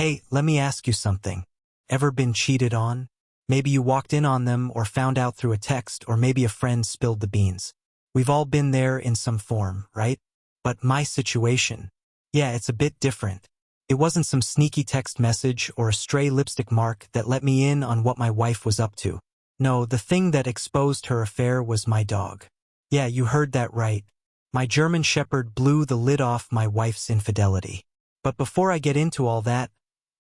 Hey, let me ask you something. Ever been cheated on? Maybe you walked in on them or found out through a text, or maybe a friend spilled the beans. We've all been there in some form, right? But my situation, yeah, it's a bit different. It wasn't some sneaky text message or a stray lipstick mark that let me in on what my wife was up to. No, the thing that exposed her affair was my dog. Yeah, you heard that right. My German Shepherd blew the lid off my wife's infidelity. But before I get into all that,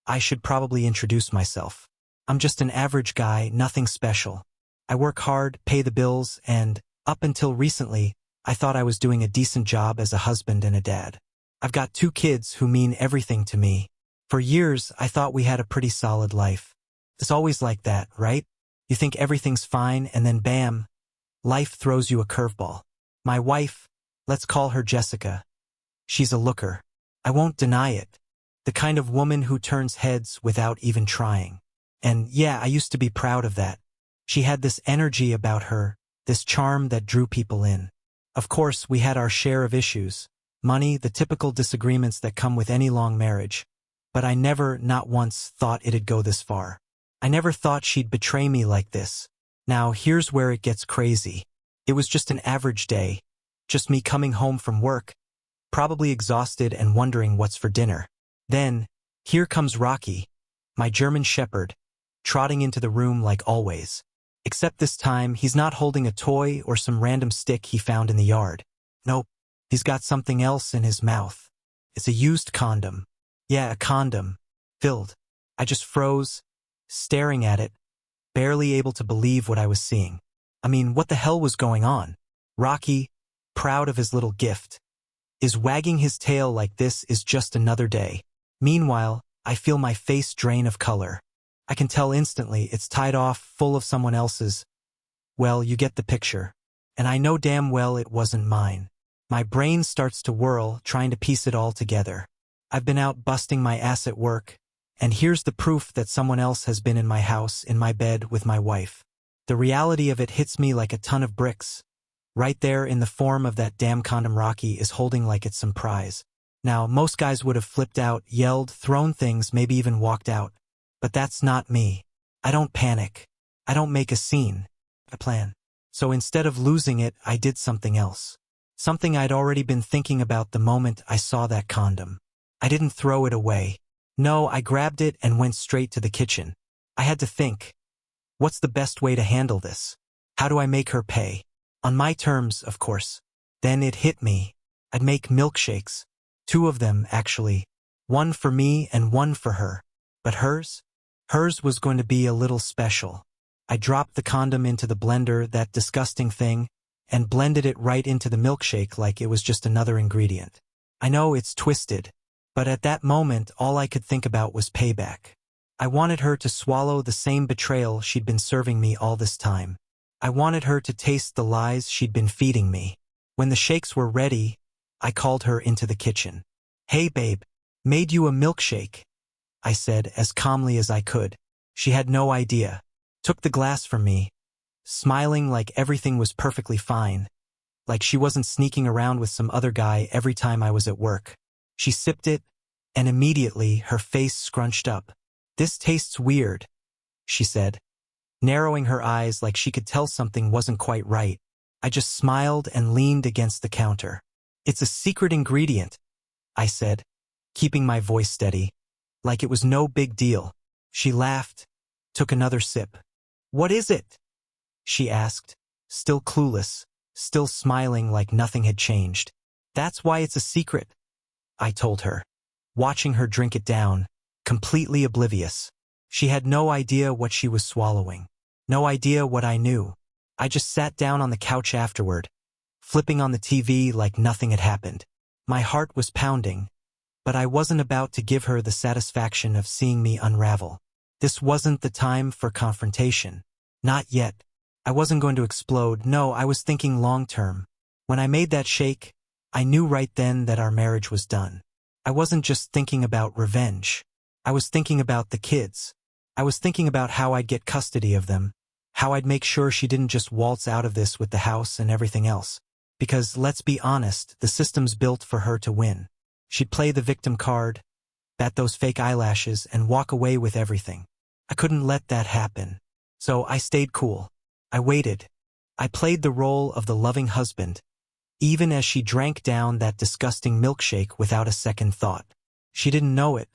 I should probably introduce myself. I'm just an average guy, nothing special. I work hard, pay the bills, and, up until recently, I thought I was doing a decent job as a husband and a dad. I've got 2 kids who mean everything to me. For years, I thought we had a pretty solid life. It's always like that, right? You think everything's fine, and then bam, life throws you a curveball. My wife, let's call her Jessica. She's a looker. I won't deny it. The kind of woman who turns heads without even trying. And yeah, I used to be proud of that. She had this energy about her, this charm that drew people in. Of course, we had our share of issues. Money, the typical disagreements that come with any long marriage. But I never, not once, thought it'd go this far. I never thought she'd betray me like this. Now, here's where it gets crazy. It was just an average day. Just me coming home from work, probably exhausted and wondering what's for dinner. Then, here comes Rocky, my German Shepherd, trotting into the room like always. Except this time, he's not holding a toy or some random stick he found in the yard. Nope, he's got something else in his mouth. It's a used condom. Yeah, a condom. Filled. I just froze, staring at it, barely able to believe what I was seeing. I mean, what the hell was going on? Rocky, proud of his little gift, is wagging his tail like this is just another day. Meanwhile, I feel my face drain of color. I can tell instantly it's tied off, full of someone else's. Well, you get the picture. And I know damn well it wasn't mine. My brain starts to whirl, trying to piece it all together. I've been out busting my ass at work, and here's the proof that someone else has been in my house, in my bed, with my wife. The reality of it hits me like a ton of bricks. Right there in the form of that damn condom Rocky is holding like it's some prize. Now, most guys would have flipped out, yelled, thrown things, maybe even walked out. But that's not me. I don't panic. I don't make a scene. I plan. So instead of losing it, I did something else. Something I'd already been thinking about the moment I saw that condom. I didn't throw it away. No, I grabbed it and went straight to the kitchen. I had to think. What's the best way to handle this? How do I make her pay? On my terms, of course. Then it hit me. I'd make milkshakes. 2 of them, actually. 1 for me and 1 for her. But hers? Hers was going to be a little special. I dropped the condom into the blender, that disgusting thing, and blended it right into the milkshake like it was just another ingredient. I know it's twisted, but at that moment all I could think about was payback. I wanted her to swallow the same betrayal she'd been serving me all this time. I wanted her to taste the lies she'd been feeding me. When the shakes were ready, I called her into the kitchen. "Hey babe, made you a milkshake," I said as calmly as I could. She had no idea. Took the glass from me, smiling like everything was perfectly fine, like she wasn't sneaking around with some other guy every time I was at work. She sipped it, and immediately her face scrunched up. "This tastes weird," she said, narrowing her eyes like she could tell something wasn't quite right. I just smiled and leaned against the counter. "It's a secret ingredient," I said, keeping my voice steady, like it was no big deal. She laughed, took another sip. "What is it?" she asked, still clueless, still smiling like nothing had changed. "That's why it's a secret," I told her, watching her drink it down, completely oblivious. She had no idea what she was swallowing. No idea what I knew. I just sat down on the couch afterward, flipping on the TV like nothing had happened. My heart was pounding, but I wasn't about to give her the satisfaction of seeing me unravel. This wasn't the time for confrontation. Not yet. I wasn't going to explode. No, I was thinking long-term. When I made that shake, I knew right then that our marriage was done. I wasn't just thinking about revenge. I was thinking about the kids. I was thinking about how I'd get custody of them, how I'd make sure she didn't just waltz out of this with the house and everything else. Because, let's be honest, the system's built for her to win. She'd play the victim card, bat those fake eyelashes, and walk away with everything. I couldn't let that happen. So I stayed cool. I waited. I played the role of the loving husband, even as she drank down that disgusting milkshake without a second thought. She didn't know it,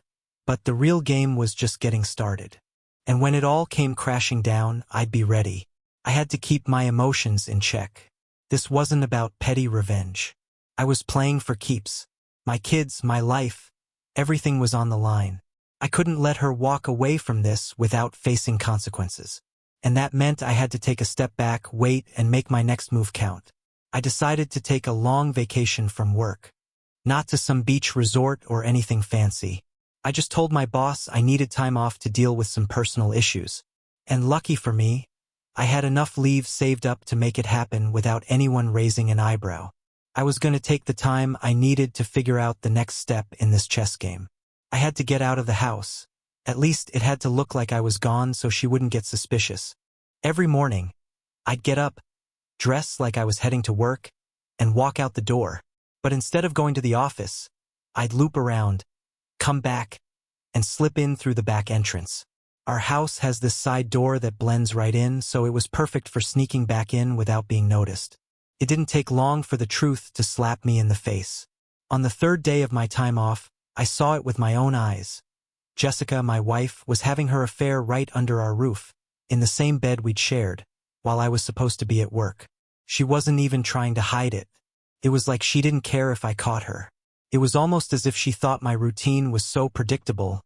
but the real game was just getting started. And when it all came crashing down, I'd be ready. I had to keep my emotions in check. This wasn't about petty revenge. I was playing for keeps. My kids, my life, everything was on the line. I couldn't let her walk away from this without facing consequences. And that meant I had to take a step back, wait, and make my next move count. I decided to take a long vacation from work. Not to some beach resort or anything fancy. I just told my boss I needed time off to deal with some personal issues. And lucky for me, I had enough leave saved up to make it happen without anyone raising an eyebrow. I was going to take the time I needed to figure out the next step in this chess game. I had to get out of the house. At least it had to look like I was gone so she wouldn't get suspicious. Every morning, I'd get up, dress like I was heading to work, and walk out the door. But instead of going to the office, I'd loop around, come back, and slip in through the back entrance. Our house has this side door that blends right in, so it was perfect for sneaking back in without being noticed. It didn't take long for the truth to slap me in the face. On the third day of my time off, I saw it with my own eyes. Jessica, my wife, was having her affair right under our roof, in the same bed we'd shared, while I was supposed to be at work. She wasn't even trying to hide it. It was like she didn't care if I caught her. It was almost as if she thought my routine was so predictable,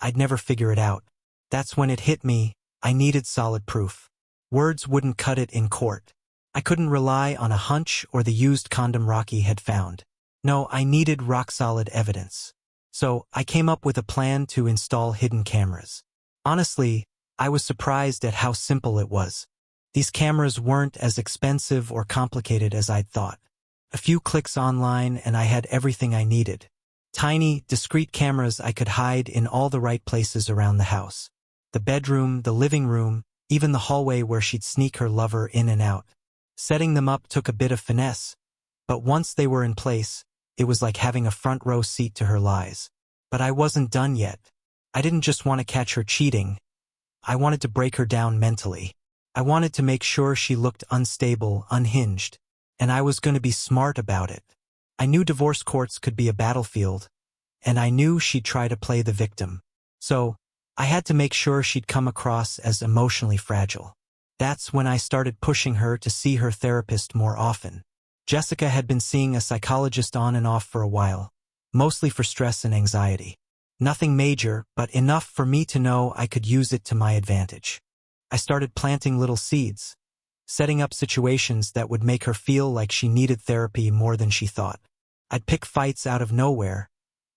I'd never figure it out. That's when it hit me, I needed solid proof. Words wouldn't cut it in court. I couldn't rely on a hunch or the used condom Rocky had found. No, I needed rock-solid evidence. So, I came up with a plan to install hidden cameras. Honestly, I was surprised at how simple it was. These cameras weren't as expensive or complicated as I'd thought. A few clicks online and I had everything I needed. Tiny, discreet cameras I could hide in all the right places around the house. The bedroom, the living room, even the hallway where she'd sneak her lover in and out. Setting them up took a bit of finesse, but once they were in place, it was like having a front row seat to her lies. But I wasn't done yet. I didn't just want to catch her cheating. I wanted to break her down mentally. I wanted to make sure she looked unstable, unhinged, and I was going to be smart about it. I knew divorce courts could be a battlefield, and I knew she'd try to play the victim. So, I had to make sure she'd come across as emotionally fragile. That's when I started pushing her to see her therapist more often. Jessica had been seeing a psychologist on and off for a while, mostly for stress and anxiety. Nothing major, but enough for me to know I could use it to my advantage. I started planting little seeds, setting up situations that would make her feel like she needed therapy more than she thought. I'd pick fights out of nowhere,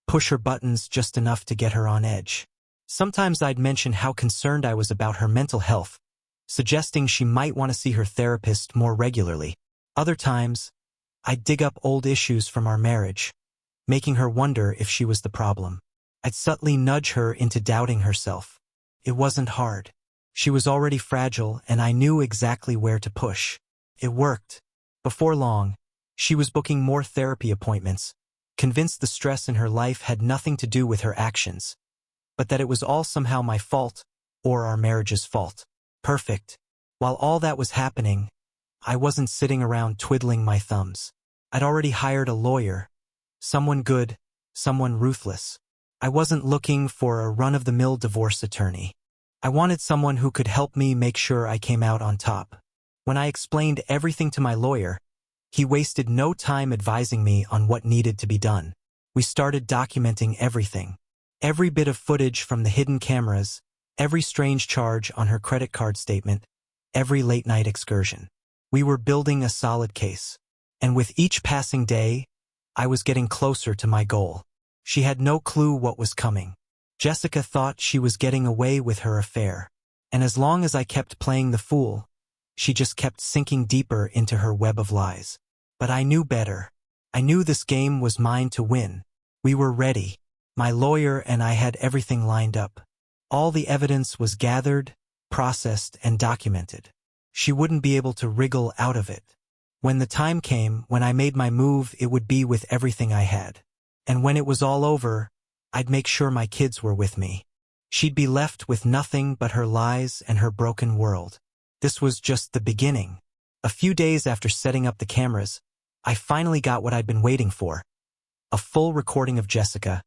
push her buttons just enough to get her on edge. Sometimes I'd mention how concerned I was about her mental health, suggesting she might want to see her therapist more regularly. Other times, I'd dig up old issues from our marriage, making her wonder if she was the problem. I'd subtly nudge her into doubting herself. It wasn't hard. She was already fragile, and I knew exactly where to push. It worked. Before long, she was booking more therapy appointments, convinced the stress in her life had nothing to do with her actions, but that it was all somehow my fault, or our marriage's fault. Perfect. While all that was happening, I wasn't sitting around twiddling my thumbs. I'd already hired a lawyer, someone good, someone ruthless. I wasn't looking for a run-of-the-mill divorce attorney. I wanted someone who could help me make sure I came out on top. When I explained everything to my lawyer, he wasted no time advising me on what needed to be done. We started documenting everything. Every bit of footage from the hidden cameras, every strange charge on her credit card statement, every late-night excursion. We were building a solid case. And with each passing day, I was getting closer to my goal. She had no clue what was coming. Jessica thought she was getting away with her affair. And as long as I kept playing the fool, she just kept sinking deeper into her web of lies. But I knew better. I knew this game was mine to win. We were ready. My lawyer and I had everything lined up. All the evidence was gathered, processed, and documented. She wouldn't be able to wriggle out of it. When the time came, when I made my move, it would be with everything I had. And when it was all over, I'd make sure my kids were with me. She'd be left with nothing but her lies and her broken world. This was just the beginning. A few days after setting up the cameras, I finally got what I'd been waiting for. A full recording of Jessica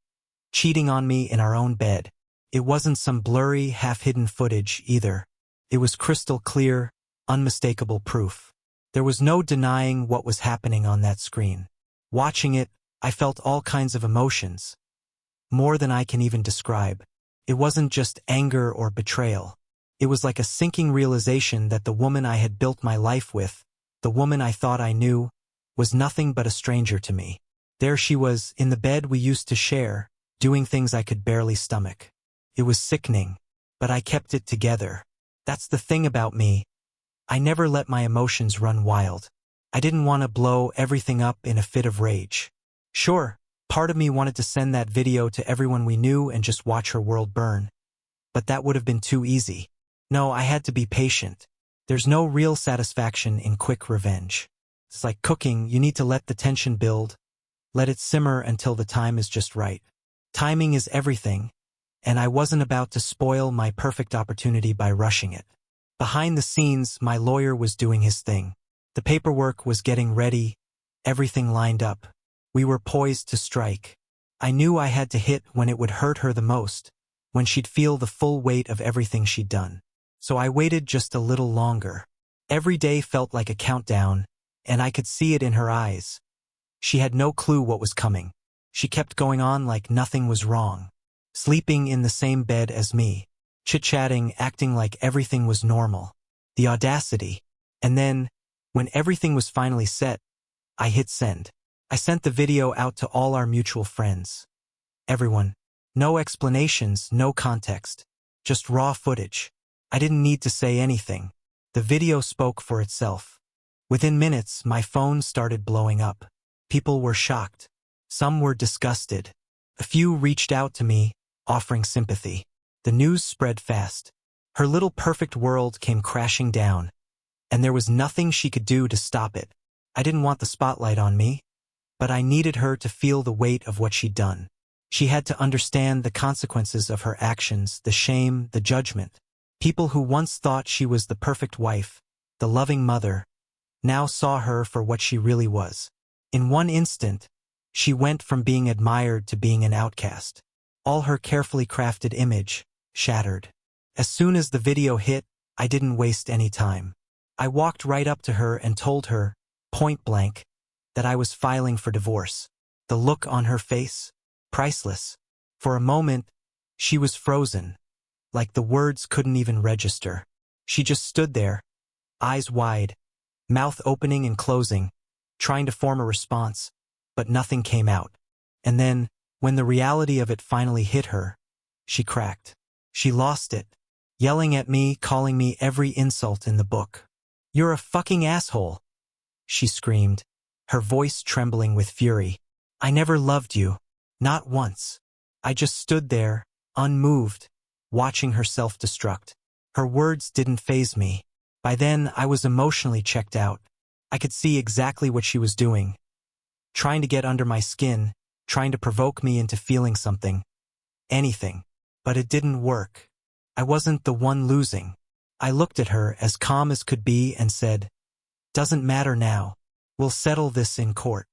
cheating on me in our own bed. It wasn't some blurry, half-hidden footage either. It was crystal clear, unmistakable proof. There was no denying what was happening on that screen. Watching it, I felt all kinds of emotions. More than I can even describe. It wasn't just anger or betrayal. It was like a sinking realization that the woman I had built my life with, the woman I thought I knew, was nothing but a stranger to me. There she was, in the bed we used to share, doing things I could barely stomach. It was sickening, but I kept it together. That's the thing about me. I never let my emotions run wild. I didn't want to blow everything up in a fit of rage. Sure, part of me wanted to send that video to everyone we knew and just watch her world burn. But that would have been too easy. No, I had to be patient. There's no real satisfaction in quick revenge. It's like cooking, you need to let the tension build, let it simmer until the time is just right. Timing is everything, and I wasn't about to spoil my perfect opportunity by rushing it. Behind the scenes, my lawyer was doing his thing. The paperwork was getting ready, everything lined up. We were poised to strike. I knew I had to hit when it would hurt her the most, when she'd feel the full weight of everything she'd done. So I waited just a little longer. Every day felt like a countdown, and I could see it in her eyes. She had no clue what was coming. She kept going on like nothing was wrong. Sleeping in the same bed as me. Chit-chatting, acting like everything was normal. The audacity. And then, when everything was finally set, I hit send. I sent the video out to all our mutual friends. Everyone. No explanations, no context. Just raw footage. I didn't need to say anything. The video spoke for itself. Within minutes, my phone started blowing up. People were shocked. Some were disgusted. A few reached out to me, offering sympathy. The news spread fast. Her little perfect world came crashing down, and there was nothing she could do to stop it. I didn't want the spotlight on me, but I needed her to feel the weight of what she'd done. She had to understand the consequences of her actions, the shame, the judgment. People who once thought she was the perfect wife, the loving mother, now saw her for what she really was. In one instant, she went from being admired to being an outcast. All her carefully crafted image shattered. As soon as the video hit, I didn't waste any time. I walked right up to her and told her, point blank, that I was filing for divorce. The look on her face, priceless. For a moment, she was frozen, like the words couldn't even register. She just stood there, eyes wide, mouth opening and closing, trying to form a response, but nothing came out. And then, when the reality of it finally hit her, she cracked. She lost it, yelling at me, calling me every insult in the book. "You're a fucking asshole," she screamed, her voice trembling with fury. "I never loved you. Not once." I just stood there, unmoved, watching her self-destruct. Her words didn't faze me. By then, I was emotionally checked out. I could see exactly what she was doing. Trying to get under my skin, trying to provoke me into feeling something. Anything. But it didn't work. I wasn't the one losing. I looked at her as calm as could be and said, "Doesn't matter now. We'll settle this in court."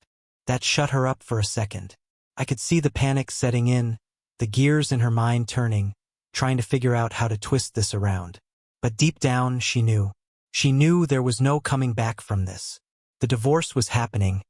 That shut her up for a second. I could see the panic setting in, the gears in her mind turning, trying to figure out how to twist this around. But deep down, she knew. She knew there was no coming back from this. The divorce was happening,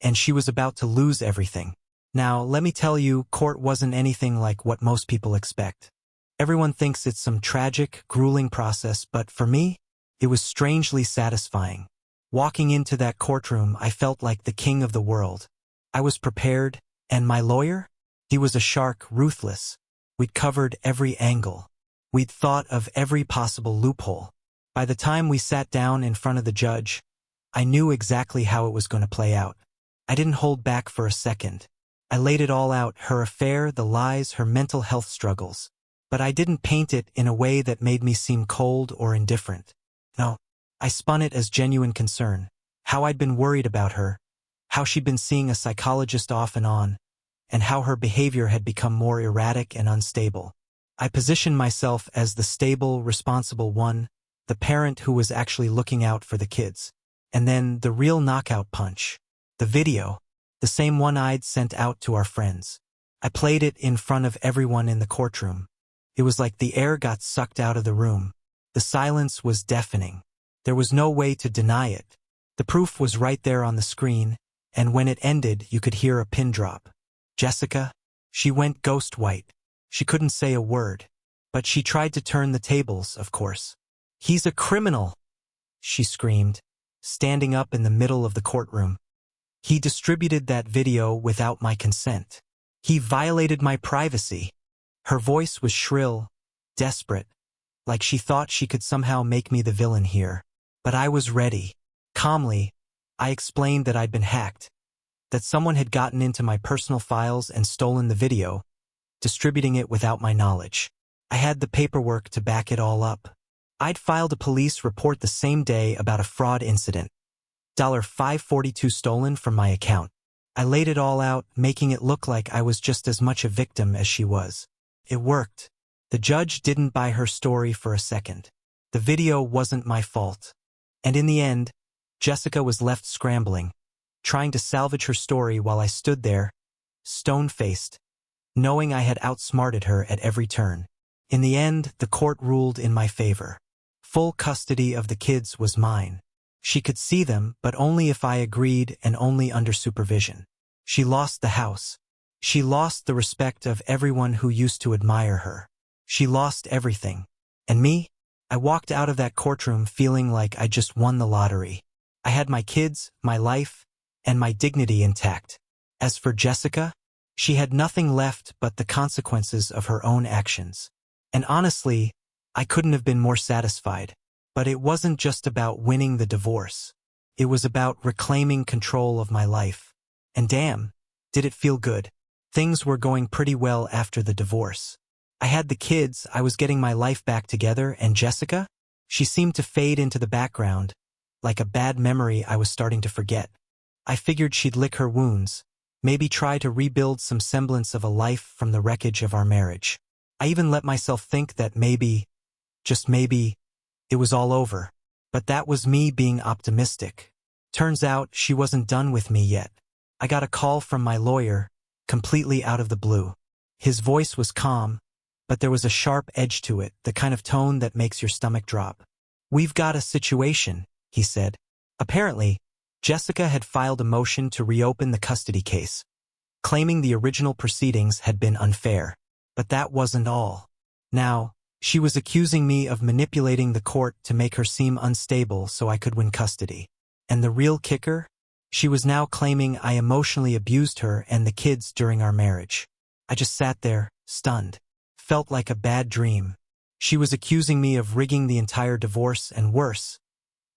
and she was about to lose everything. Now, let me tell you, court wasn't anything like what most people expect. Everyone thinks it's some tragic, grueling process, but for me, it was strangely satisfying. Walking into that courtroom, I felt like the king of the world. I was prepared, and my lawyer? He was a shark, ruthless. We'd covered every angle. We'd thought of every possible loophole. By the time we sat down in front of the judge, I knew exactly how it was going to play out. I didn't hold back for a second. I laid it all out, her affair, the lies, her mental health struggles. But I didn't paint it in a way that made me seem cold or indifferent. No, I spun it as genuine concern. How I'd been worried about her. How she'd been seeing a psychologist off and on. and how her behavior had become more erratic and unstable. I positioned myself as the stable, responsible one, the parent who was actually looking out for the kids. And then the real knockout punch. The video. The same one I'd sent out to our friends. I played it in front of everyone in the courtroom. It was like the air got sucked out of the room. The silence was deafening. There was no way to deny it. The proof was right there on the screen, and when it ended, you could hear a pin drop. Jessica? She went ghost white. She couldn't say a word. But she tried to turn the tables, of course. "He's a criminal!" she screamed, standing up in the middle of the courtroom. "He distributed that video without my consent. He violated my privacy." Her voice was shrill, desperate, like she thought she could somehow make me the villain here. But I was ready. Calmly, I explained that I'd been hacked, that someone had gotten into my personal files and stolen the video, distributing it without my knowledge. I had the paperwork to back it all up. I'd filed a police report the same day about a fraud incident. $542 stolen from my account. I laid it all out, making it look like I was just as much a victim as she was. It worked. The judge didn't buy her story for a second. The video wasn't my fault. And in the end, Jessica was left scrambling, trying to salvage her story while I stood there, stone-faced, knowing I had outsmarted her at every turn. In the end, the court ruled in my favor. Full custody of the kids was mine. She could see them, but only if I agreed and only under supervision. She lost the house. She lost the respect of everyone who used to admire her. She lost everything. And me? I walked out of that courtroom feeling like I just won the lottery. I had my kids, my life, and my dignity intact. As for Jessica, she had nothing left but the consequences of her own actions. And honestly, I couldn't have been more satisfied. But it wasn't just about winning the divorce. It was about reclaiming control of my life. And damn, did it feel good. Things were going pretty well after the divorce. I had the kids, I was getting my life back together, and Jessica? She seemed to fade into the background, like a bad memory I was starting to forget. I figured she'd lick her wounds, maybe try to rebuild some semblance of a life from the wreckage of our marriage. I even let myself think that maybe, just maybe, it was all over. But that was me being optimistic. Turns out she wasn't done with me yet. I got a call from my lawyer, completely out of the blue. His voice was calm, but there was a sharp edge to it, the kind of tone that makes your stomach drop. "We've got a situation," he said. Apparently, Jessica had filed a motion to reopen the custody case, claiming the original proceedings had been unfair. But that wasn't all. Now, she was accusing me of manipulating the court to make her seem unstable so I could win custody. And the real kicker? She was now claiming I emotionally abused her and the kids during our marriage. I just sat there, stunned. Felt like a bad dream. She was accusing me of rigging the entire divorce, and worse,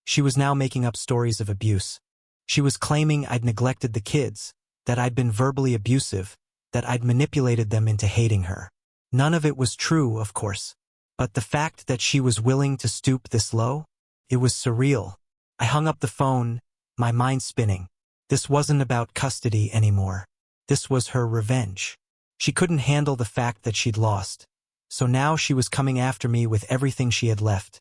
she was now making up stories of abuse. She was claiming I'd neglected the kids, that I'd been verbally abusive, that I'd manipulated them into hating her. None of it was true, of course. But the fact that she was willing to stoop this low? It was surreal. I hung up the phone, my mind spinning. This wasn't about custody anymore. This was her revenge. She couldn't handle the fact that she'd lost. So now she was coming after me with everything she had left.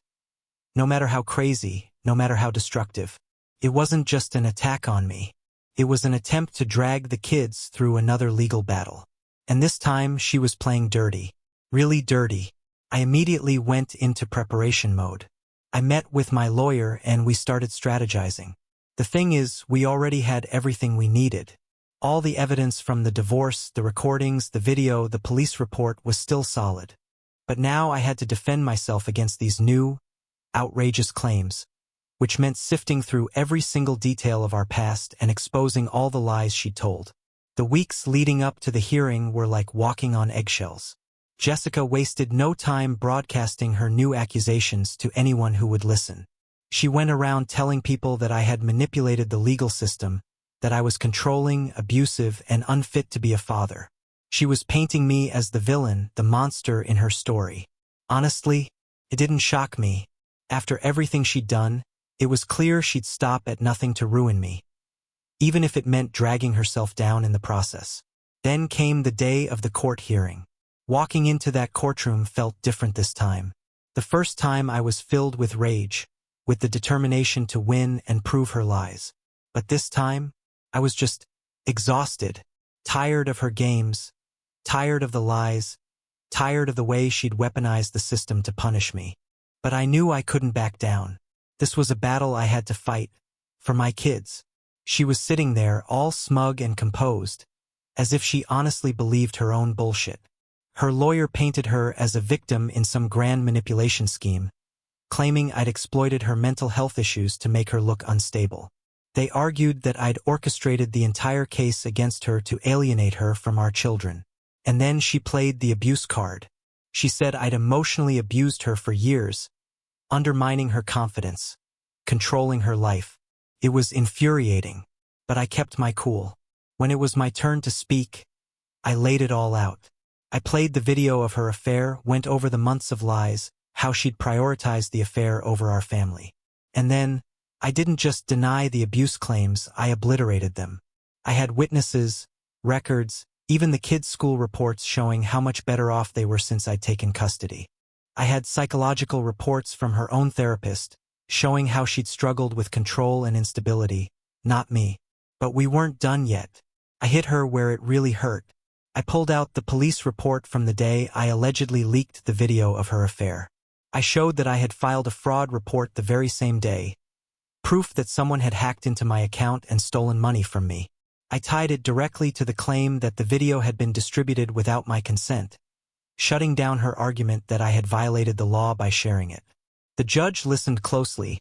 No matter how crazy, no matter how destructive. It wasn't just an attack on me. It was an attempt to drag the kids through another legal battle. And this time she was playing dirty. Really dirty. I immediately went into preparation mode. I met with my lawyer and we started strategizing. The thing is, we already had everything we needed. All the evidence from the divorce, the recordings, the video, the police report was still solid. But now I had to defend myself against these new, outrageous claims, which meant sifting through every single detail of our past and exposing all the lies she'd told. The weeks leading up to the hearing were like walking on eggshells. Jessica wasted no time broadcasting her new accusations to anyone who would listen. She went around telling people that I had manipulated the legal system, that I was controlling, abusive, and unfit to be a father. She was painting me as the villain, the monster in her story. Honestly, it didn't shock me. After everything she'd done, it was clear she'd stop at nothing to ruin me, even if it meant dragging herself down in the process. Then came the day of the court hearing. Walking into that courtroom felt different this time. The first time I was filled with rage, with the determination to win and prove her lies. But this time, I was just exhausted, tired of her games, tired of the lies, tired of the way she'd weaponized the system to punish me. But I knew I couldn't back down. This was a battle I had to fight, for my kids. She was sitting there all smug and composed, as if she honestly believed her own bullshit. Her lawyer painted her as a victim in some grand manipulation scheme, claiming I'd exploited her mental health issues to make her look unstable. They argued that I'd orchestrated the entire case against her to alienate her from our children. And then she played the abuse card. She said I'd emotionally abused her for years, undermining her confidence, controlling her life. It was infuriating, but I kept my cool. When it was my turn to speak, I laid it all out. I played the video of her affair, went over the months of lies, how she'd prioritized the affair over our family. And then, I didn't just deny the abuse claims, I obliterated them. I had witnesses, records, even the kids' school reports showing how much better off they were since I'd taken custody. I had psychological reports from her own therapist, showing how she'd struggled with control and instability, not me. But we weren't done yet. I hit her where it really hurt. I pulled out the police report from the day I allegedly leaked the video of her affair. I showed that I had filed a fraud report the very same day, proof that someone had hacked into my account and stolen money from me. I tied it directly to the claim that the video had been distributed without my consent, shutting down her argument that I had violated the law by sharing it. The judge listened closely,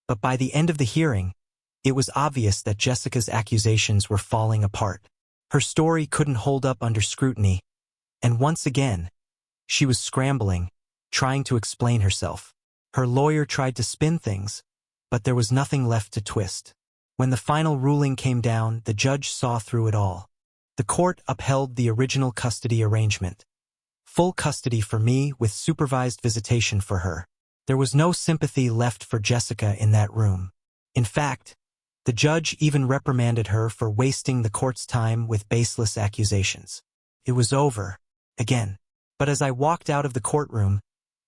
but by the end of the hearing, it was obvious that Jessica's accusations were falling apart. Her story couldn't hold up under scrutiny, and once again, she was scrambling, trying to explain herself. Her lawyer tried to spin things, but there was nothing left to twist. When the final ruling came down, the judge saw through it all. The court upheld the original custody arrangement. Full custody for me with supervised visitation for her. There was no sympathy left for Jessica in that room. In fact, the judge even reprimanded her for wasting the court's time with baseless accusations. It was over, again. But as I walked out of the courtroom,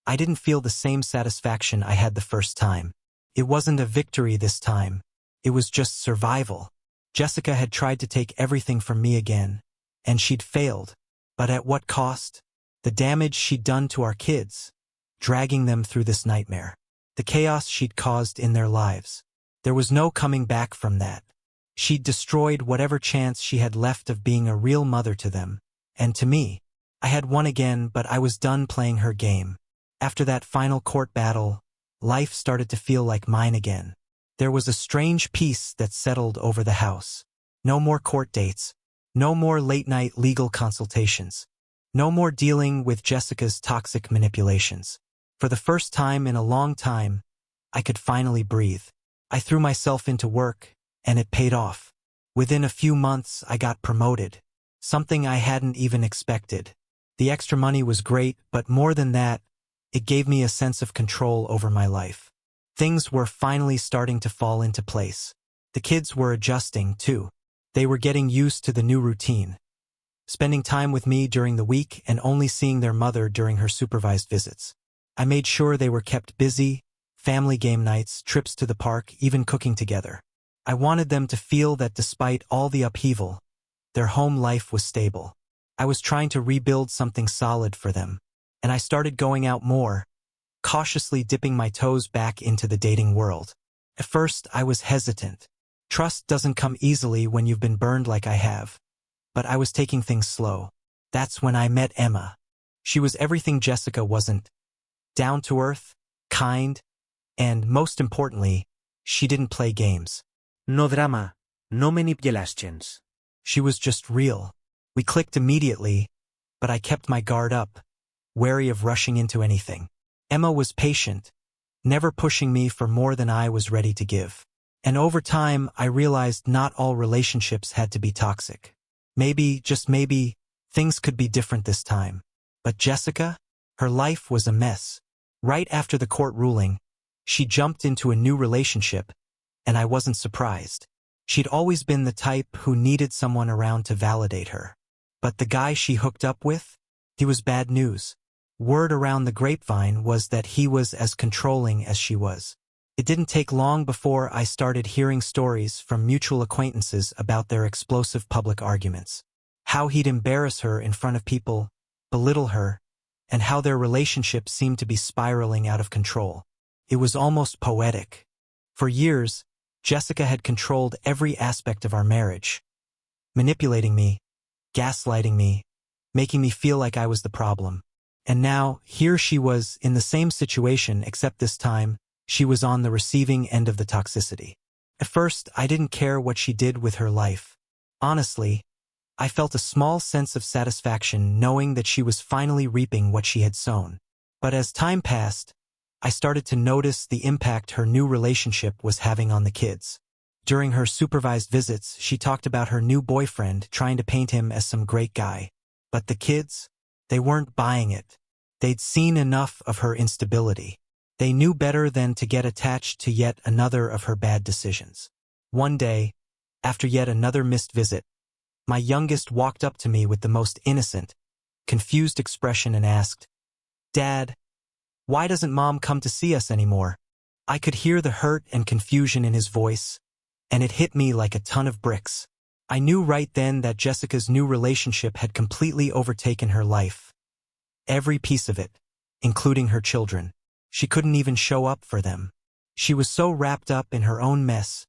I didn't feel the same satisfaction I had the first time. It wasn't a victory this time. It was just survival. Jessica had tried to take everything from me again, and she'd failed. But at what cost? The damage she'd done to our kids, dragging them through this nightmare. The chaos she'd caused in their lives. There was no coming back from that. She'd destroyed whatever chance she had left of being a real mother to them, and to me. I had won again, but I was done playing her game. After that final court battle, life started to feel like mine again. There was a strange peace that settled over the house. No more court dates. No more late-night legal consultations. No more dealing with Jessica's toxic manipulations. For the first time in a long time, I could finally breathe. I threw myself into work, and it paid off. Within a few months, I got promoted. Something I hadn't even expected. The extra money was great, but more than that, it gave me a sense of control over my life. Things were finally starting to fall into place. The kids were adjusting, too. They were getting used to the new routine. Spending time with me during the week and only seeing their mother during her supervised visits. I made sure they were kept busy, family game nights, trips to the park, even cooking together. I wanted them to feel that despite all the upheaval, their home life was stable. I was trying to rebuild something solid for them, and I started going out more, cautiously dipping my toes back into the dating world. At first, I was hesitant. Trust doesn't come easily when you've been burned like I have. But I was taking things slow. That's when I met Emma. She was everything Jessica wasn't. Down to earth, kind, and most importantly, she didn't play games. No drama, no manipulations. She was just real. We clicked immediately, but I kept my guard up, wary of rushing into anything. Emma was patient, never pushing me for more than I was ready to give. And over time, I realized not all relationships had to be toxic. Maybe, just maybe, things could be different this time. But Jessica? Her life was a mess. Right after the court ruling, she jumped into a new relationship, and I wasn't surprised. She'd always been the type who needed someone around to validate her. But the guy she hooked up with? He was bad news. Word around the grapevine was that he was as controlling as she was. It didn't take long before I started hearing stories from mutual acquaintances about their explosive public arguments. How he'd embarrass her in front of people, belittle her, and how their relationship seemed to be spiraling out of control. It was almost poetic. For years, Jessica had controlled every aspect of our marriage, manipulating me, gaslighting me, making me feel like I was the problem. And now, here she was in the same situation, except this time, she was on the receiving end of the toxicity. At first, I didn't care what she did with her life. Honestly, I felt a small sense of satisfaction knowing that she was finally reaping what she had sown. But as time passed, I started to notice the impact her new relationship was having on the kids. During her supervised visits, she talked about her new boyfriend trying to paint him as some great guy. But the kids, they weren't buying it. They'd seen enough of her instability. They knew better than to get attached to yet another of her bad decisions. One day, after yet another missed visit, my youngest walked up to me with the most innocent, confused expression and asked, "Dad, why doesn't Mom come to see us anymore?" I could hear the hurt and confusion in his voice, and it hit me like a ton of bricks. I knew right then that Jessica's new relationship had completely overtaken her life. Every piece of it, including her children. She couldn't even show up for them. She was so wrapped up in her own mess,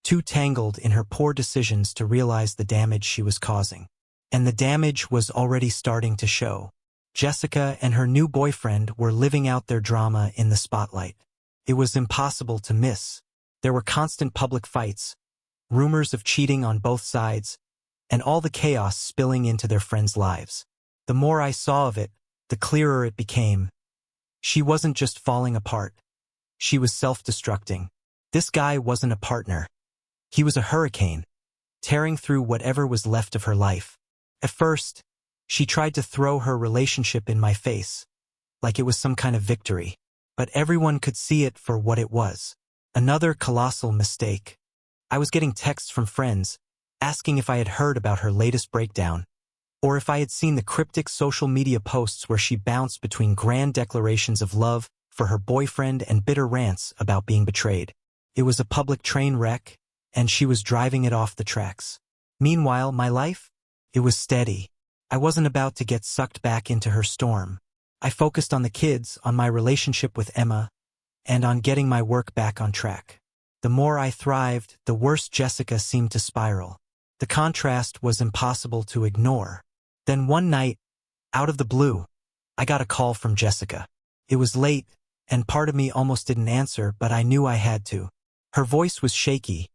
too tangled in her poor decisions to realize the damage she was causing. And the damage was already starting to show. Jessica and her new boyfriend were living out their drama in the spotlight. It was impossible to miss. There were constant public fights, rumors of cheating on both sides, and all the chaos spilling into their friends' lives. The more I saw of it, the clearer it became. She wasn't just falling apart. She was self-destructing. This guy wasn't a partner. He was a hurricane, tearing through whatever was left of her life. At first, she tried to throw her relationship in my face, like it was some kind of victory. But everyone could see it for what it was. Another colossal mistake. I was getting texts from friends, asking if I had heard about her latest breakdown, or if I had seen the cryptic social media posts where she bounced between grand declarations of love for her boyfriend and bitter rants about being betrayed. It was a public train wreck, and she was driving it off the tracks. Meanwhile, my life? It was steady. I wasn't about to get sucked back into her storm. I focused on the kids, on my relationship with Emma, and on getting my work back on track. The more I thrived, the worse Jessica seemed to spiral. The contrast was impossible to ignore. Then one night, out of the blue, I got a call from Jessica. It was late, and part of me almost didn't answer, but I knew I had to. Her voice was shaky,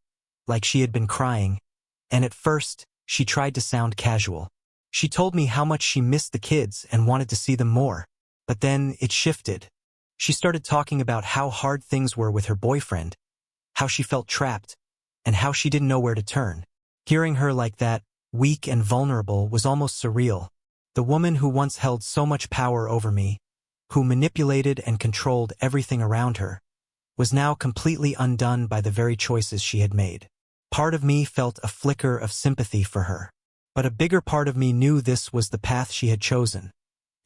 like she had been crying, and at first, she tried to sound casual. She told me how much she missed the kids and wanted to see them more. But then it shifted. She started talking about how hard things were with her boyfriend, how she felt trapped, and how she didn't know where to turn. Hearing her like that, weak and vulnerable, was almost surreal. The woman who once held so much power over me, who manipulated and controlled everything around her, was now completely undone by the very choices she had made. Part of me felt a flicker of sympathy for her. But a bigger part of me knew this was the path she had chosen.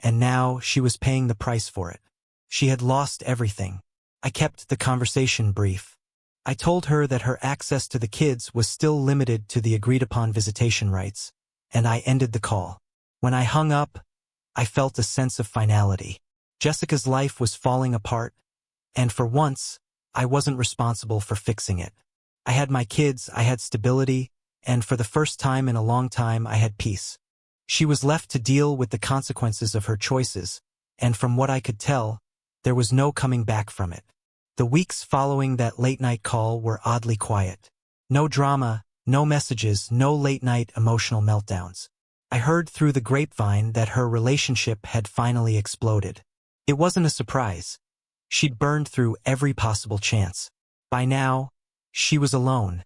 And now she was paying the price for it. She had lost everything. I kept the conversation brief. I told her that her access to the kids was still limited to the agreed-upon visitation rights, and I ended the call. When I hung up, I felt a sense of finality. Jessica's life was falling apart, and for once, I wasn't responsible for fixing it. I had my kids, I had stability, and for the first time in a long time, I had peace. She was left to deal with the consequences of her choices, and from what I could tell, there was no coming back from it. The weeks following that late-night call were oddly quiet. No drama, no messages, no late-night emotional meltdowns. I heard through the grapevine that her relationship had finally exploded. It wasn't a surprise. She'd burned through every possible chance. By now, she was alone,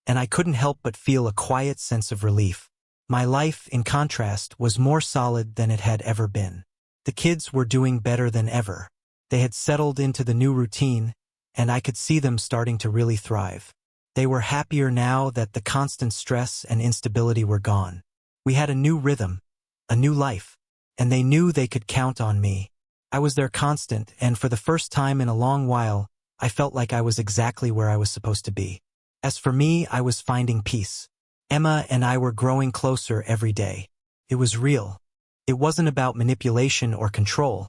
and I couldn't help but feel a quiet sense of relief. My life, in contrast, was more solid than it had ever been. The kids were doing better than ever. They had settled into the new routine, and I could see them starting to really thrive. They were happier now that the constant stress and instability were gone. We had a new rhythm, a new life, and they knew they could count on me. I was their constant, and for the first time in a long while, I felt like I was exactly where I was supposed to be. As for me, I was finding peace. Emma and I were growing closer every day. It was real. It wasn't about manipulation or control.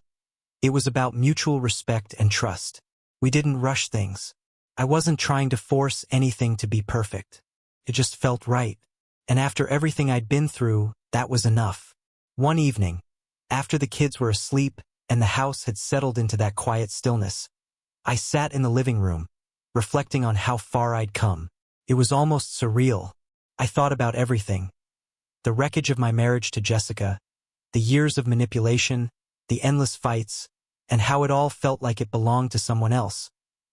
It was about mutual respect and trust. We didn't rush things. I wasn't trying to force anything to be perfect. It just felt right. And after everything I'd been through, that was enough. One evening, after the kids were asleep and the house had settled into that quiet stillness, I sat in the living room, reflecting on how far I'd come. It was almost surreal. I thought about everything. The wreckage of my marriage to Jessica, the years of manipulation, the endless fights, and how it all felt like it belonged to someone else,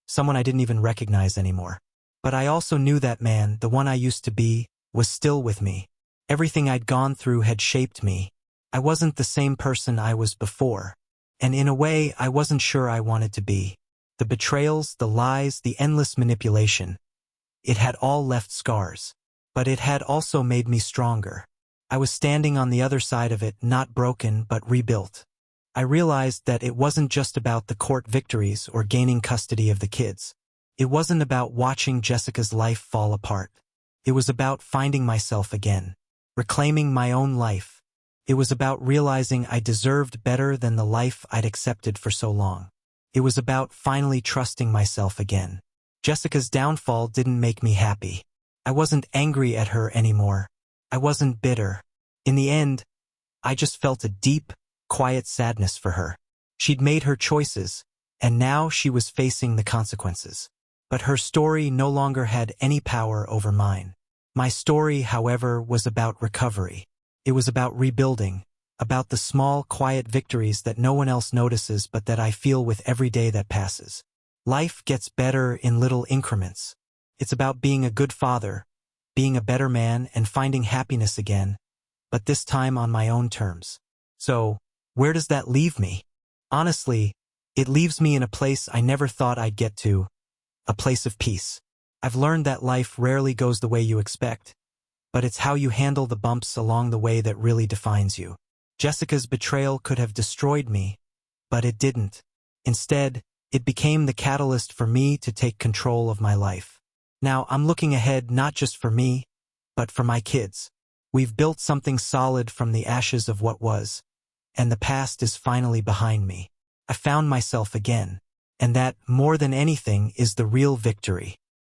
someone I didn't even recognize anymore. But I also knew that man, the one I used to be, was still with me. Everything I'd gone through had shaped me. I wasn't the same person I was before, and in a way I wasn't sure I wanted to be. The betrayals, the lies, the endless manipulation. It had all left scars. But it had also made me stronger. I was standing on the other side of it, not broken but rebuilt. I realized that it wasn't just about the court victories or gaining custody of the kids. It wasn't about watching Jessica's life fall apart. It was about finding myself again, reclaiming my own life. It was about realizing I deserved better than the life I'd accepted for so long. It was about finally trusting myself again. Jessica's downfall didn't make me happy. I wasn't angry at her anymore. I wasn't bitter. In the end, I just felt a deep, quiet sadness for her. She'd made her choices, and now she was facing the consequences. But her story no longer had any power over mine. My story, however, was about recovery. It was about rebuilding, about the small, quiet victories that no one else notices but that I feel with every day that passes. Life gets better in little increments. It's about being a good father, being a better man, and finding happiness again, but this time on my own terms. So, where does that leave me? Honestly, it leaves me in a place I never thought I'd get to, a place of peace. I've learned that life rarely goes the way you expect, but it's how you handle the bumps along the way that really defines you. Jessica's betrayal could have destroyed me, but it didn't. Instead, it became the catalyst for me to take control of my life. Now, I'm looking ahead not just for me, but for my kids. We've built something solid from the ashes of what was, and the past is finally behind me. I found myself again, and that, more than anything, is the real victory.